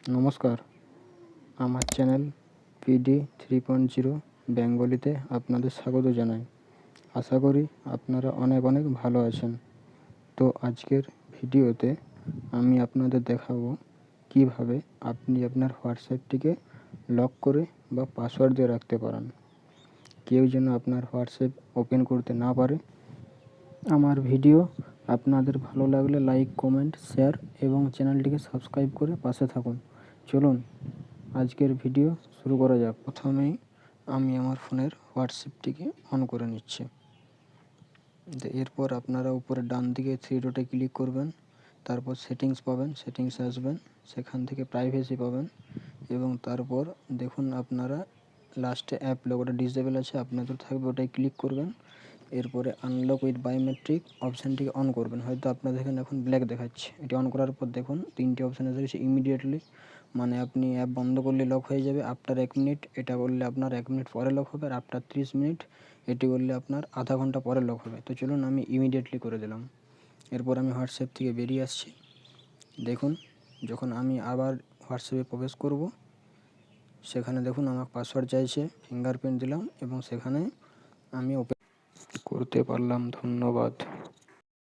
নমস্কার, আমার channel PD 3.0 বেঙ্গলিতে আপনাদের স্বাগত জানাই। আশা করি আপনারা অনেক ভালো আছেন। তো আজকের ভিডিওতে আমি আপনাদের দেখাবো কিভাবে আপনি আপনার হোয়াটসঅ্যাপটিকে লক করে বা পাসওয়ার্ড দিয়ে রাখতে পারেন, কেউ যেন আপনার হোয়াটসঅ্যাপ ওপেন করতে না পারে। আমার ভিডিও আপনাদের ভালো লাগলে লাইক, কমেন্ট, শেয়ার এবং চ্যানেলটিকে সাবস্ক্রাইব করে পাশে থাকুন। চলুন আজকের ভিডিও শুরু করা যাক। প্রথমেই আমি আমার ফোনের হোয়াটসঅ্যাপটিকে অন করে নিচ্ছি। এরপর আপনারা উপরে ডান দিকে 3 ডটে ক্লিক করবেন, তারপর সেটিংস পাবেন, সেটিংসে আসবেন, সেখান থেকে প্রাইভেসি পাবেন এবং তারপর দেখুন আপনারা লাস্টে অ্যাপ লোগোটা ডিসেবল আছে, আপনাদের থাকবে, ওটাই ক্লিক করবেন। এরপরে আনলক উইথ বায়োমেট্রিক অপশানটিকে অন করবেন। হয়তো আপনাদের এখানে এখন ব্ল্যাক দেখাচ্ছে, এটি অন করার পর দেখুন 3টি অপশান এসে গেছে। ইমিডিয়েটলি মানে আপনি অ্যাপ বন্ধ করলে লক হয়ে যাবে, আফটার 1 মিনিট এটা করলে আপনার 1 মিনিট পরে লক হবে, আর আফটার 30 মিনিট এটি করলে আপনার আধা ঘন্টা পরে লক হবে। তো চলুন আমি ইমিডিয়েটলি করে দিলাম। এরপর আমি হোয়াটসঅ্যাপ থেকে বেরিয়ে আসছি। দেখুন যখন আমি আবার হোয়াটসঅ্যাপে প্রবেশ করব, সেখানে দেখুন আমার পাসওয়ার্ড চাইছে, ফিঙ্গারপ্রিন্ট দিলাম এবং সেখানে আমি ওপেন করতে পারলাম। ধন্যবাদ।